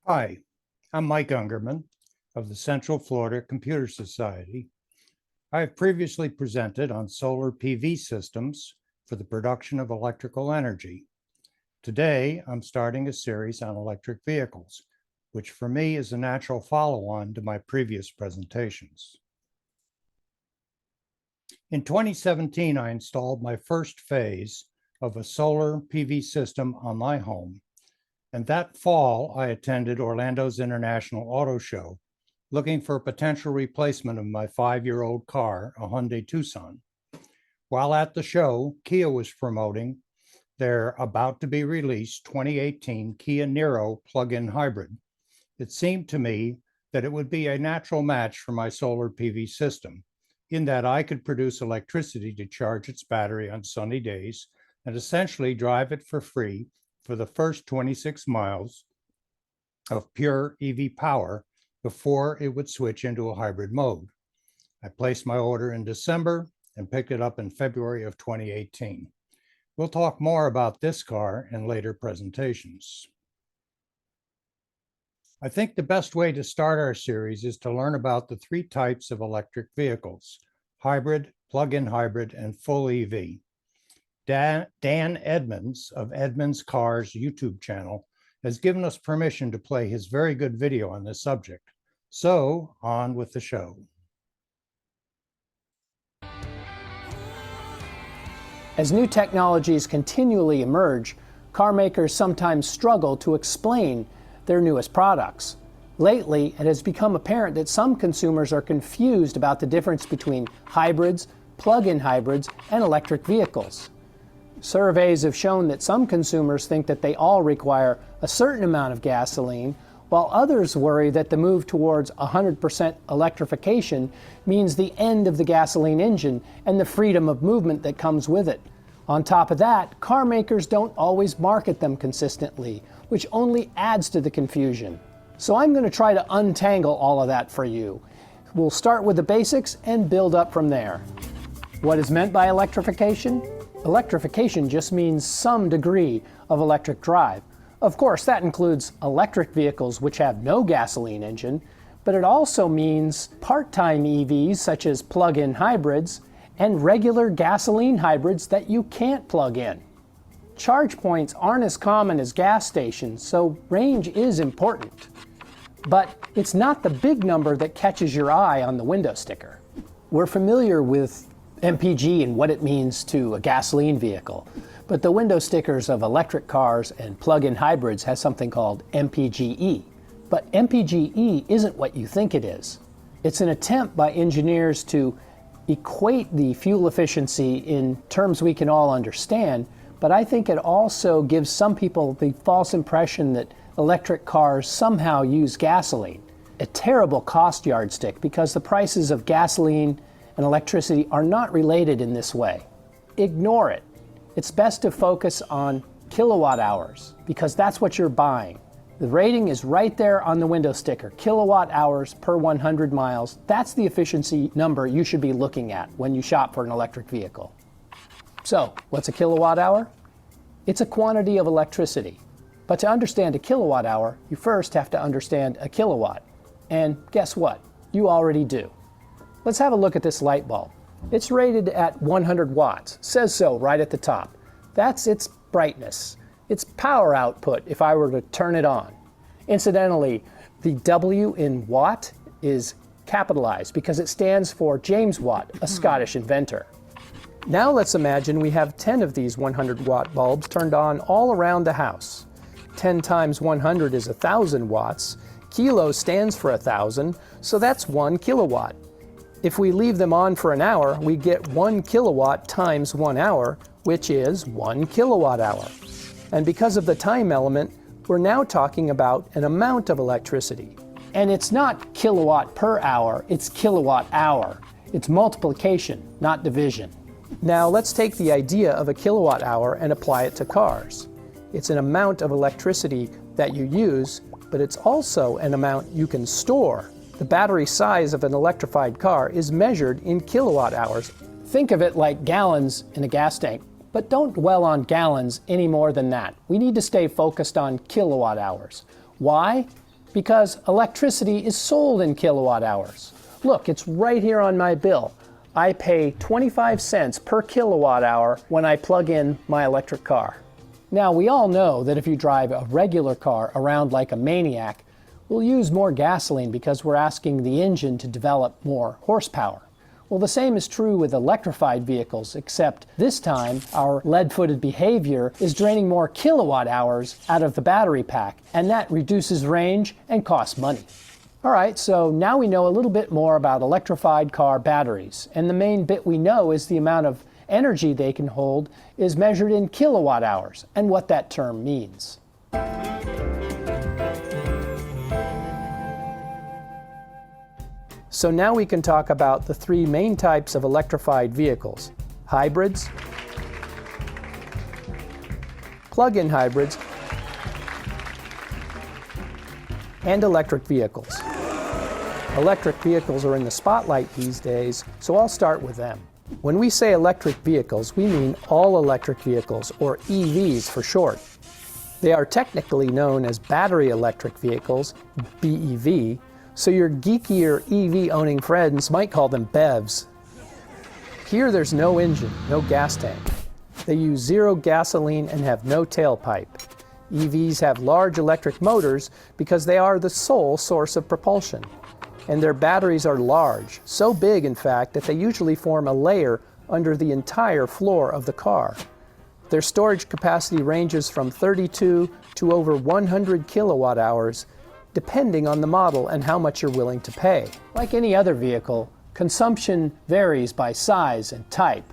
Hi, I'm Mike Ungerman of the Central Florida Computer Society. I have previously presented on solar PV systems for the production of electrical energy. Today, I'm starting a series on electric vehicles, which for me is a natural follow-on to my previous presentations. In 2017, I installed my first phase of a solar PV system on my home. And that fall, I attended Orlando's International Auto Show, looking for a potential replacement of my 5-year-old car, a Hyundai Tucson. While at the show, Kia was promoting their about-to-be-released 2018 Kia Niro plug-in hybrid. It seemed to me that it would be a natural match for my solar PV system, in that I could produce electricity to charge its battery on sunny days and essentially drive it for free for the first 26 miles of pure EV power before it would switch into a hybrid mode. I placed my order in December and picked it up in February of 2018. We'll talk more about this car in later presentations. I think the best way to start our series is to learn about the three types of electric vehicles: hybrid, plug-in hybrid, and full EV. Dan Edmonds of Edmonds Cars YouTube channel has given us permission to play his very good video on this subject. So, on with the show. As new technologies continually emerge, car makers sometimes struggle to explain their newest products. Lately, it has become apparent that some consumers are confused about the difference between hybrids, plug-in hybrids, and electric vehicles. Surveys have shown that some consumers think that they all require a certain amount of gasoline, while others worry that the move towards 100% electrification means the end of the gasoline engine and the freedom of movement that comes with it. On top of that, car makers don't always market them consistently, which only adds to the confusion. So I'm going to try to untangle all of that for you. We'll start with the basics and build up from there. What is meant by electrification? Electrification just means some degree of electric drive. Of course, that includes electric vehicles which have no gasoline engine, but it also means part-time EVs such as plug-in hybrids and regular gasoline hybrids that you can't plug in. Charge points aren't as common as gas stations, so range is important. But it's not the big number that catches your eye on the window sticker. We're familiar with MPG and what it means to a gasoline vehicle, but the window stickers of electric cars and plug-in hybrids has something called MPGE. But MPGE isn't what you think it is. It's an attempt by engineers to equate the fuel efficiency in terms we can all understand, but I think it also gives some people the false impression that electric cars somehow use gasoline. A terrible cost yardstick because the prices of gasoline and electricity are not related in this way. Ignore it. It's best to focus on kilowatt hours because that's what you're buying. The rating is right there on the window sticker, kilowatt hours per 100 miles. That's the efficiency number you should be looking at when you shop for an electric vehicle. So, what's a kilowatt hour? It's a quantity of electricity. But to understand a kilowatt hour, you first have to understand a kilowatt. And guess what? You already do. Let's have a look at this light bulb. It's rated at 100 watts. Says so right at the top. That's its brightness. Its power output if I were to turn it on. Incidentally, the W in watt is capitalized because it stands for James Watt, a Scottish inventor. Now let's imagine we have 10 of these 100 watt bulbs turned on all around the house. 10 times 100 is 1,000 watts. Kilo stands for 1,000, so that's 1 kilowatt. If we leave them on for an hour, we get 1 kilowatt times 1 hour, which is 1 kilowatt hour. And because of the time element, we're now talking about an amount of electricity. And it's not kilowatt per hour, it's kilowatt hour. It's multiplication, not division. Now let's take the idea of a kilowatt hour and apply it to cars. It's an amount of electricity that you use, but it's also an amount you can store. The battery size of an electrified car is measured in kilowatt hours. Think of it like gallons in a gas tank, but don't dwell on gallons any more than that. We need to stay focused on kilowatt hours. Why? because electricity is sold in kilowatt hours. Look, it's right here on my bill. I pay 25 cents per kilowatt hour when I plug in my electric car. Now, we all know that if you drive a regular car around like a maniac, we'll use more gasoline because we're asking the engine to develop more horsepower. Well, the same is true with electrified vehicles, except this time our lead-footed behavior is draining more kilowatt hours out of the battery pack, and that reduces range and costs money. All right, so now we know a little bit more about electrified car batteries, and the main bit we know is the amount of energy they can hold is measured in kilowatt hours, and what that term means. So now we can talk about the three main types of electrified vehicles: hybrids, plug-in hybrids, and electric vehicles. Electric vehicles are in the spotlight these days, so I'll start with them. When we say electric vehicles, we mean all electric vehicles, or EVs for short. They are technically known as battery electric vehicles, BEV, so your geekier EV-owning friends might call them BEVs. Here there's no engine, no gas tank. They use zero gasoline and have no tailpipe. EVs have large electric motors because they are the sole source of propulsion. And their batteries are large, so big in fact that they usually form a layer under the entire floor of the car. Their storage capacity ranges from 32 to over 100 kilowatt hours, depending on the model and how much you're willing to pay. Like any other vehicle, consumption varies by size and type.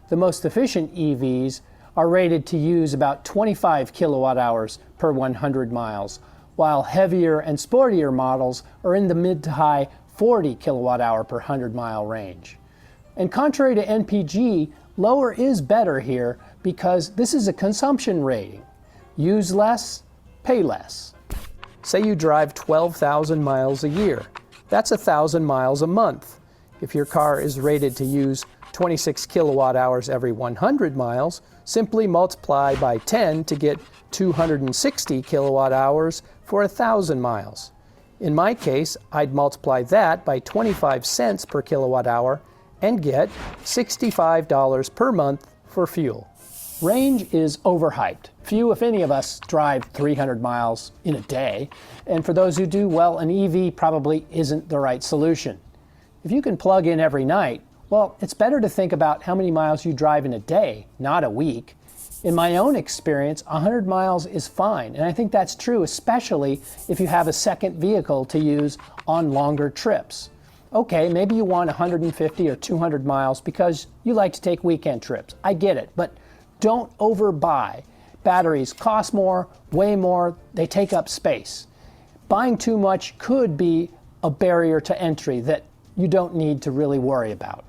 The most efficient EVs are rated to use about 25 kilowatt hours per 100 miles, while heavier and sportier models are in the mid to high 40 kilowatt hour per 100 mile range. And contrary to NPG, lower is better here because this is a consumption rating. Use less, pay less. Say you drive 12,000 miles a year. That's 1,000 miles a month. If your car is rated to use 26 kilowatt hours every 100 miles, simply multiply by 10 to get 260 kilowatt hours for 1,000 miles. In my case, I'd multiply that by 25 cents per kilowatt hour and get $65 per month for fuel. Range is overhyped. Few, if any of us, drive 300 miles in a day, and for those who do, well, an EV probably isn't the right solution. If you can plug in every night, well, it's better to think about how many miles you drive in a day, not a week. In my own experience, 100 miles is fine, and I think that's true especially if you have a second vehicle to use on longer trips. Okay, maybe you want 150 or 200 miles because you like to take weekend trips. I get it, but don't overbuy. Batteries cost more, way more, they take up space. Buying too much could be a barrier to entry that you don't need to really worry about.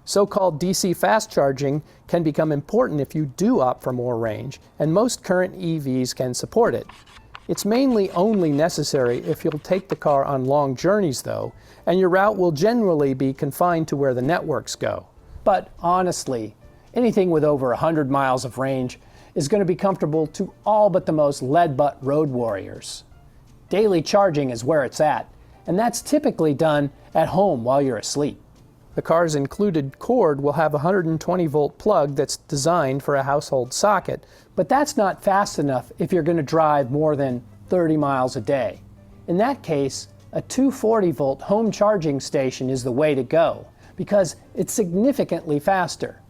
So-called DC fast charging can become important if you do opt for more range, and most current EVs can support it. It's mainly only necessary if you'll take the car on long journeys though, and your route will generally be confined to where the networks go. But honestly, anything with over 100 miles of range is going to be comfortable to all but the most lead-butt road warriors. Daily charging is where it's at, and that's typically done at home while you're asleep. The car's included cord will have a 120-volt plug that's designed for a household socket, but that's not fast enough if you're going to drive more than 30 miles a day. In that case, a 240-volt home charging station is the way to go, because it's significantly faster.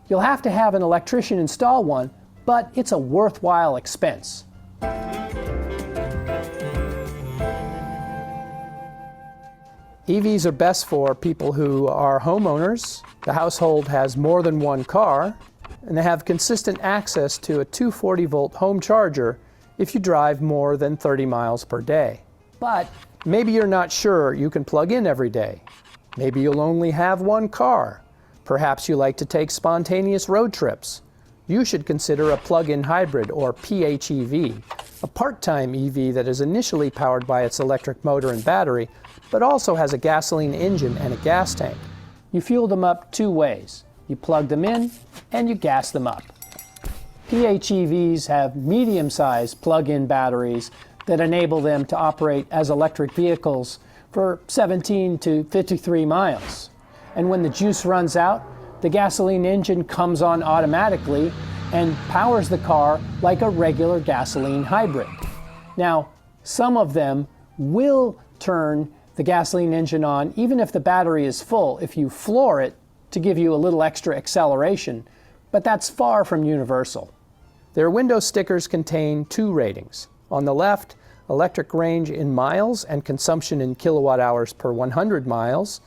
You'll have to have an electrician install one, but it's a worthwhile expense. EVs are best for people who are homeowners, the household has more than one car, and they have consistent access to a 240-volt home charger if you drive more than 30 miles per day. But maybe you're not sure you can plug in every day. Maybe you'll only have one car. Perhaps you like to take spontaneous road trips. You should consider a plug-in hybrid, or PHEV, a part-time EV that is initially powered by its electric motor and battery, but also has a gasoline engine and a gas tank. You fuel them up two ways. You plug them in and you gas them up. PHEVs have medium-sized plug-in batteries that enable them to operate as electric vehicles for 17 to 53 miles. And when the juice runs out, the gasoline engine comes on automatically and powers the car like a regular gasoline hybrid. Now, some of them will turn the gasoline engine on even if the battery is full, if you floor it to give you a little extra acceleration, but that's far from universal. Their window stickers contain two ratings. On the left, electric range in miles and consumption in kilowatt hours per 100 miles.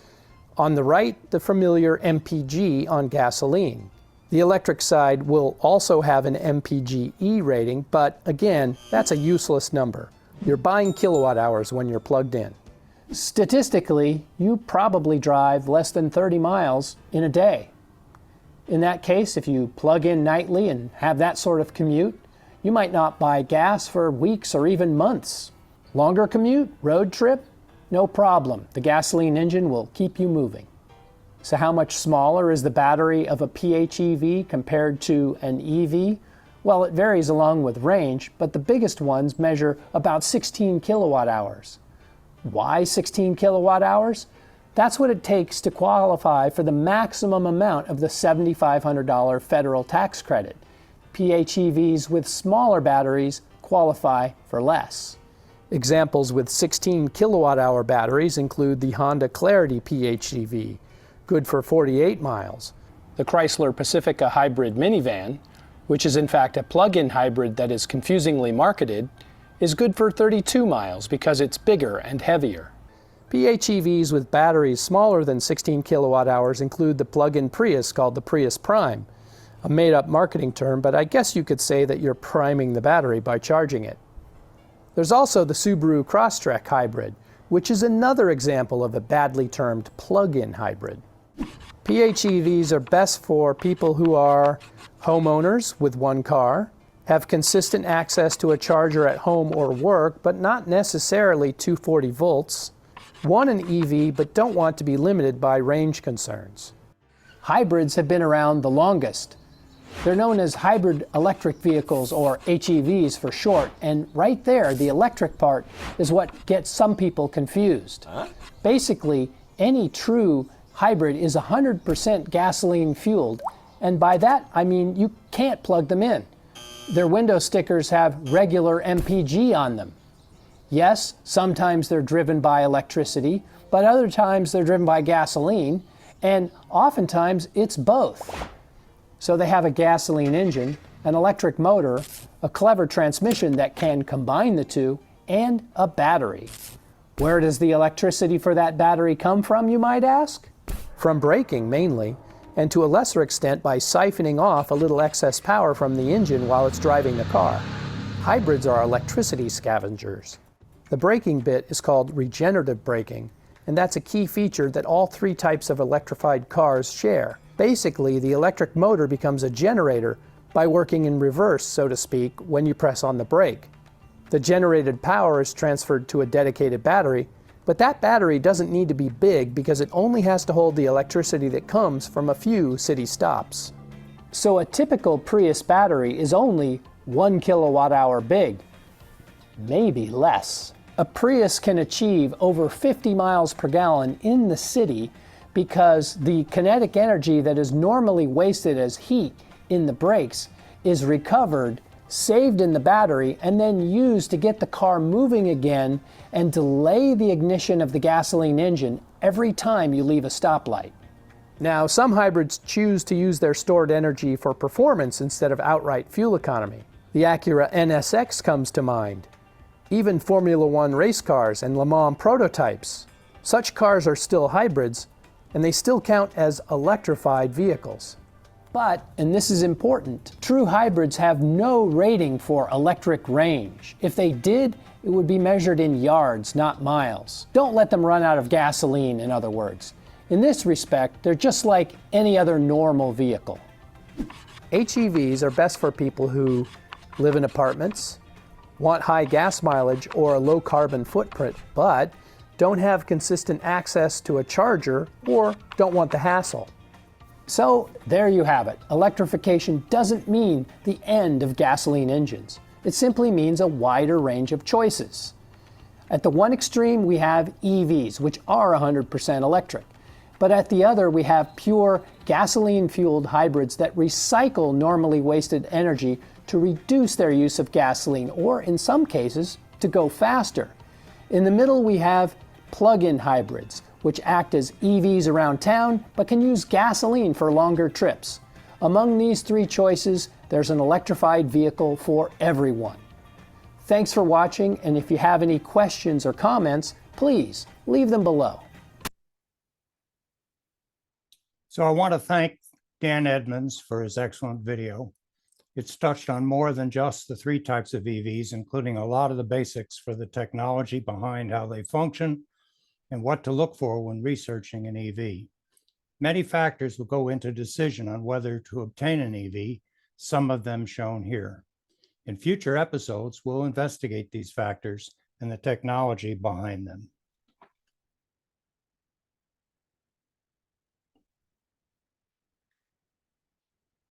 On the right, the familiar MPG on gasoline. The electric side will also have an MPGe rating, but again, that's a useless number. You're buying kilowatt hours when you're plugged in. Statistically, you probably drive less than 30 miles in a day. In that case, if you plug in nightly and have that sort of commute, you might not buy gas for weeks or even months. Longer commute, road trip, no problem. The gasoline engine will keep you moving. So how much smaller is the battery of a PHEV compared to an EV? Well, it varies along with range, but the biggest ones measure about 16 kilowatt hours. Why 16 kilowatt hours? That's what it takes to qualify for the maximum amount of the $7,500 federal tax credit. PHEVs with smaller batteries qualify for less. Examples with 16 kilowatt hour batteries include the Honda Clarity PHEV, good for 48 miles, the Chrysler Pacifica hybrid minivan, which is in fact a plug-in hybrid that is confusingly marketed, is good for 32 miles because it's bigger and heavier. PHEVs with batteries smaller than 16 kilowatt hours include the plug-in Prius called the Prius Prime, a made-up marketing term, but I guess you could say that you're priming the battery by charging it. There's also the Subaru Crosstrek hybrid, which is another example of a badly termed plug-in hybrid. PHEVs are best for people who are homeowners with one car, have consistent access to a charger at home or work, but not necessarily 240 volts, want an EV but don't want to be limited by range concerns. Hybrids have been around the longest. They're known as hybrid electric vehicles, or HEVs for short, and right there, the electric part is what gets some people confused. Basically, any true hybrid is 100% gasoline fueled, and by that I mean you can't plug them in. Their window stickers have regular MPG on them. Yes, sometimes they're driven by electricity, but other times they're driven by gasoline, and oftentimes it's both. So they have a gasoline engine, an electric motor, a clever transmission that can combine the two, and a battery. Where does the electricity for that battery come from, you might ask? From braking mainly, and to a lesser extent by siphoning off a little excess power from the engine while it's driving the car. Hybrids are electricity scavengers. The braking bit is called regenerative braking, and that's a key feature that all three types of electrified cars share. Basically, the electric motor becomes a generator by working in reverse, so to speak, when you press on the brake. The generated power is transferred to a dedicated battery, but that battery doesn't need to be big because it only has to hold the electricity that comes from a few city stops. So a typical Prius battery is only 1 kilowatt hour big, maybe less. A Prius can achieve over 50 miles per gallon in the city because the kinetic energy that is normally wasted as heat in the brakes is recovered, saved in the battery, and then used to get the car moving again and delay the ignition of the gasoline engine every time you leave a stoplight. Now, some hybrids choose to use their stored energy for performance instead of outright fuel economy. The Acura NSX comes to mind. Even Formula One race cars and Le Mans prototypes. Such cars are still hybrids, and they still count as electrified vehicles. But, and this is important, true hybrids have no rating for electric range. If they did, it would be measured in yards, not miles. Don't let them run out of gasoline, in other words. In this respect, they're just like any other normal vehicle. HEVs are best for people who live in apartments, want high gas mileage or a low carbon footprint, but don't have consistent access to a charger or don't want the hassle. So there you have it. Electrification doesn't mean the end of gasoline engines. It simply means a wider range of choices. At the one extreme, we have EVs, which are 100% electric. But at the other, we have pure gasoline-fueled hybrids that recycle normally wasted energy to reduce their use of gasoline, or in some cases, to go faster. In the middle, we have plug-in hybrids, which act as EVs around town, but can use gasoline for longer trips. Among these three choices, there's an electrified vehicle for everyone. Thanks for watching, and if you have any questions or comments, please leave them below. So I want to thank Dan Edmonds for his excellent video. It's touched on more than just the three types of EVs, including a lot of the basics for the technology behind how they function and what to look for when researching an EV. Many factors will go into decision on whether to obtain an EV, some of them shown here. In future episodes, we'll investigate these factors and the technology behind them.